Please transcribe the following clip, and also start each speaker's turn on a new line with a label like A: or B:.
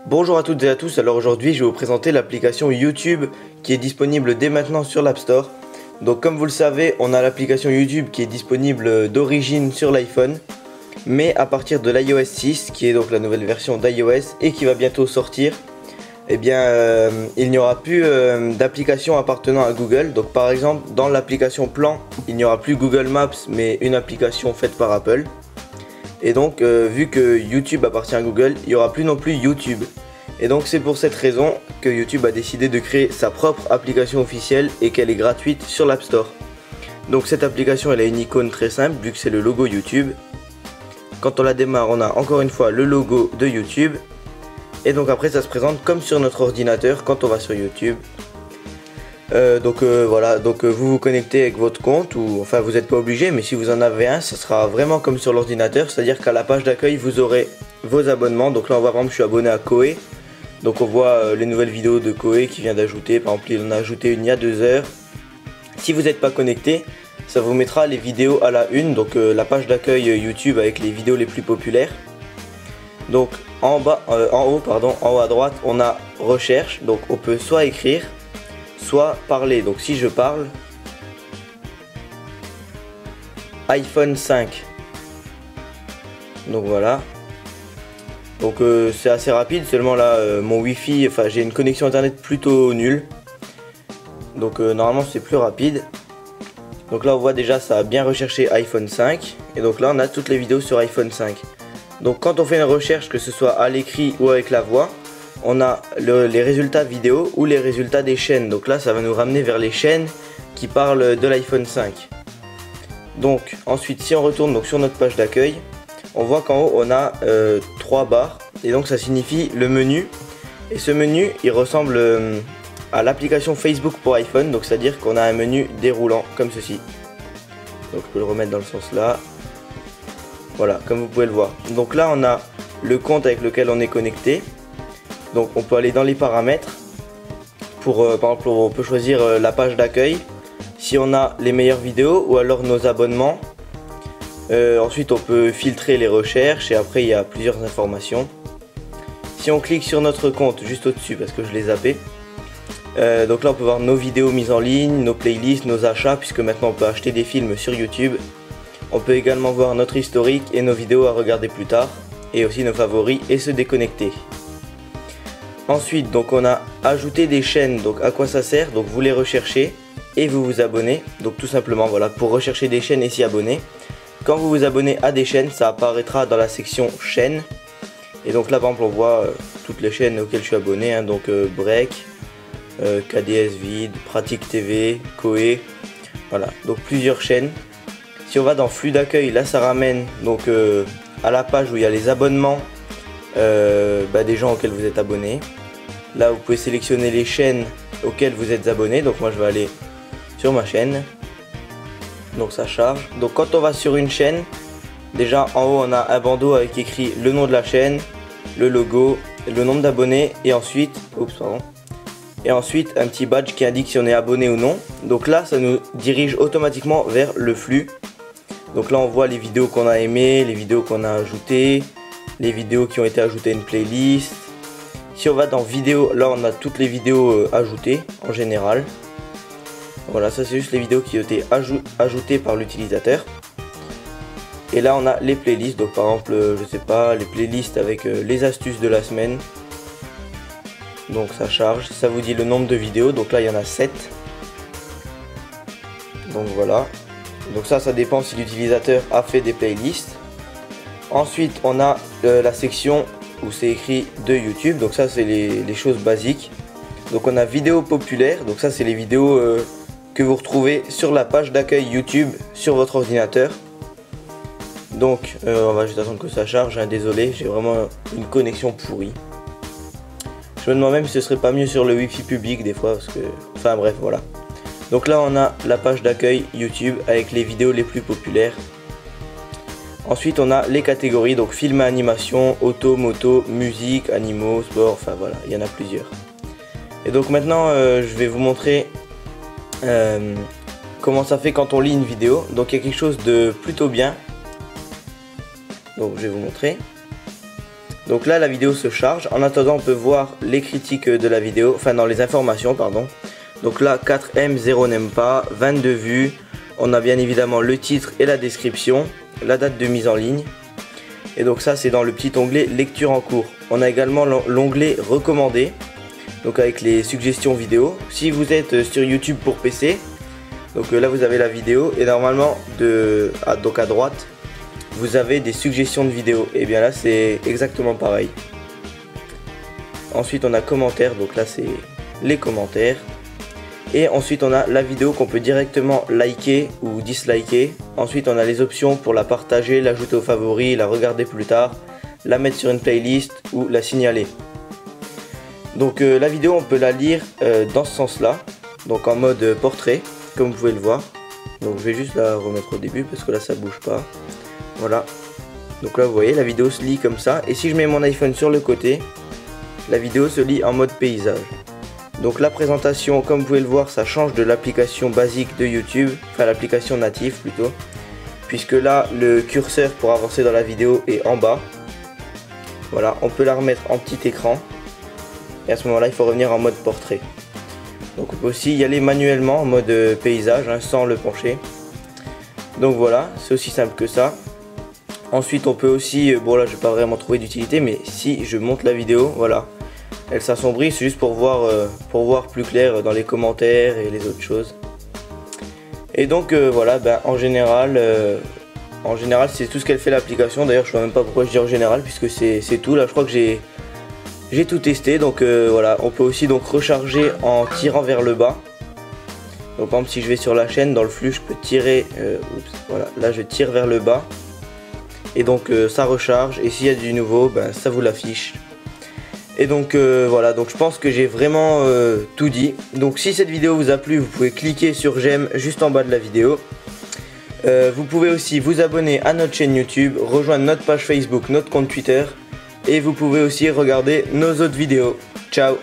A: Bonjour à toutes et à tous, alors aujourd'hui je vais vous présenter l'application YouTube qui est disponible dès maintenant sur l'App Store. Donc comme vous le savez, on a l'application YouTube qui est disponible d'origine sur l'iPhone, mais à partir de l'iOS 6, qui est donc la nouvelle version d'iOS et qui va bientôt sortir, eh bien il n'y aura plus d'application appartenant à Google. Donc par exemple dans l'application Plan, il n'y aura plus Google Maps mais une application faite par Apple. Et donc vu que YouTube appartient à Google, il n'y aura plus non plus YouTube. Et donc c'est pour cette raison que YouTube a décidé de créer sa propre application officielle et qu'elle est gratuite sur l'App Store. Donc cette application elle a une icône très simple vu que c'est le logo YouTube. Quand on la démarre, on a encore une fois le logo de YouTube. Et donc après ça se présente comme sur notre ordinateur quand on va sur YouTube. Voilà, vous vous connectez avec votre compte, ou enfin vous n'êtes pas obligé, mais si vous en avez un, ça sera vraiment comme sur l'ordinateur, c'est-à-dire qu'à la page d'accueil vous aurez vos abonnements. Donc là on voit par exemple je suis abonné à Koé, donc on voit les nouvelles vidéos de Koé qui vient d'ajouter, par exemple il en a ajouté une il y a 2 heures. Si vous n'êtes pas connecté, ça vous mettra les vidéos à la une, donc la page d'accueil YouTube avec les vidéos les plus populaires. Donc en haut à droite on a recherche, donc on peut soit écrire soit parler. Donc si je parle iPhone 5, donc voilà, donc c'est assez rapide, seulement là mon wifi, enfin j'ai une connexion internet plutôt nulle, donc normalement c'est plus rapide. Donc là on voit déjà ça a bien recherché iPhone 5, et donc là on a toutes les vidéos sur iPhone 5. Donc quand on fait une recherche, que ce soit à l'écrit ou avec la voix, on a les résultats vidéo ou les résultats des chaînes. Donc là ça va nous ramener vers les chaînes qui parlent de l'iPhone 5. Donc ensuite si on retourne donc sur notre page d'accueil, on voit qu'en haut on a 3 barres, et donc ça signifie le menu. Et ce menu il ressemble à l'application Facebook pour iPhone, donc c'est à dire qu'on a un menu déroulant comme ceci. Donc je peux le remettre dans le sens là, voilà, comme vous pouvez le voir. Donc là on a le compte avec lequel on est connecté. Donc on peut aller dans les paramètres pour par exemple on peut choisir la page d'accueil, si on a les meilleures vidéos ou alors nos abonnements. Ensuite on peut filtrer les recherches et après il y a plusieurs informations. Si on clique sur notre compte juste au dessus, parce que je l'ai zappé, donc là on peut voir nos vidéos mises en ligne, nos playlists, nos achats, puisque maintenant on peut acheter des films sur YouTube. On peut également voir notre historique et nos vidéos à regarder plus tard, et aussi nos favoris et se déconnecter. Ensuite donc on a ajouté des chaînes. Donc à quoi ça sert? Donc vous les recherchez et vous vous abonnez. Donc tout simplement voilà, pour rechercher des chaînes et s'y abonner. Quand vous vous abonnez à des chaînes, ça apparaîtra dans la section chaînes. Et donc là par exemple on voit toutes les chaînes auxquelles je suis abonné, hein, donc Break, KDS Vid, Pratique TV, Koé, voilà, donc plusieurs chaînes. Si on va dans flux d'accueil, là ça ramène donc à la page où il y a les abonnements des gens auxquels vous êtes abonné. Là vous pouvez sélectionner les chaînes auxquelles vous êtes abonné. Donc moi je vais aller sur ma chaîne, donc ça charge. Donc quand on va sur une chaîne, déjà en haut on a un bandeau avec écrit le nom de la chaîne, le logo, le nombre d'abonnés, et ensuite un petit badge qui indique si on est abonné ou non. Donc là ça nous dirige automatiquement vers le flux. Donc là on voit les vidéos qu'on a aimées, les vidéos qu'on a ajoutées, les vidéos qui ont été ajoutées à une playlist. Si on va dans vidéos, là on a toutes les vidéos ajoutées en général. Voilà, ça c'est juste les vidéos qui ont été ajoutées par l'utilisateur. Et là on a les playlists, donc par exemple je sais pas, les playlists avec les astuces de la semaine. Donc ça charge, ça vous dit le nombre de vidéos, donc là il y en a 7. Donc voilà, donc ça dépend si l'utilisateur a fait des playlists. Ensuite on a la section où c'est écrit de YouTube, donc ça c'est les choses basiques. Donc on a vidéos populaires, donc ça c'est les vidéos que vous retrouvez sur la page d'accueil YouTube sur votre ordinateur. Donc on va juste attendre que ça charge, hein, désolé, j'ai vraiment une connexion pourrie. Je me demande même si ce serait pas mieux sur le wifi public des fois, parce que, enfin bref, voilà. Donc là on a la page d'accueil YouTube avec les vidéos les plus populaires. Ensuite on a les catégories, donc film et animation, auto, moto, musique, animaux, sport, enfin voilà, il y en a plusieurs. Et donc maintenant je vais vous montrer comment ça fait quand on lit une vidéo. Donc il y a quelque chose de plutôt bien. Donc je vais vous montrer. Donc là la vidéo se charge. En attendant on peut voir les critiques de la vidéo, enfin dans les informations pardon. Donc là 4M, 0 n'aime pas, 22 vues. On a bien évidemment le titre et la description, la date de mise en ligne. Et donc ça c'est dans le petit onglet lecture en cours. On a également l'onglet recommandé, donc avec les suggestions vidéo. Si vous êtes sur YouTube pour PC, donc là vous avez la vidéo et normalement donc à droite vous avez des suggestions de vidéos. Et bien là c'est exactement pareil. Ensuite on a commentaires, donc là c'est les commentaires. Et ensuite on a la vidéo qu'on peut directement liker ou disliker. Ensuite on a les options pour la partager, l'ajouter aux favoris, la regarder plus tard, la mettre sur une playlist ou la signaler. Donc la vidéo on peut la lire dans ce sens là, donc en mode portrait comme vous pouvez le voir. Donc je vais juste la remettre au début parce que là ça bouge pas. Voilà, donc là vous voyez la vidéo se lit comme ça. Et si je mets mon iPhone sur le côté, la vidéo se lit en mode paysage. Donc la présentation, comme vous pouvez le voir, ça change de l'application basique de YouTube, enfin l'application native plutôt, puisque là le curseur pour avancer dans la vidéo est en bas. Voilà, on peut la remettre en petit écran et à ce moment là il faut revenir en mode portrait. Donc on peut aussi y aller manuellement en mode paysage, hein, sans le pencher. Donc voilà, c'est aussi simple que ça. Ensuite on peut aussi, bon là je vais pas vraiment trouver d'utilité, mais si je monte la vidéo, voilà, elle s'assombrit, c'est juste pour voir plus clair dans les commentaires et les autres choses. Et donc voilà, en général c'est tout ce qu'elle fait l'application. D'ailleurs je sais même pas pourquoi je dis en général, puisque c'est tout. Là je crois que j'ai tout testé. Donc voilà, on peut aussi donc recharger en tirant vers le bas. Donc par exemple si je vais sur la chaîne, dans le flux je peux tirer, voilà, là je tire vers le bas. Et donc ça recharge, et s'il y a du nouveau, ça vous l'affiche. Et donc voilà, donc je pense que j'ai vraiment tout dit. Donc si cette vidéo vous a plu, vous pouvez cliquer sur j'aime juste en bas de la vidéo. Vous pouvez aussi vous abonner à notre chaîne YouTube, rejoindre notre page Facebook, notre compte Twitter. Et vous pouvez aussi regarder nos autres vidéos. Ciao!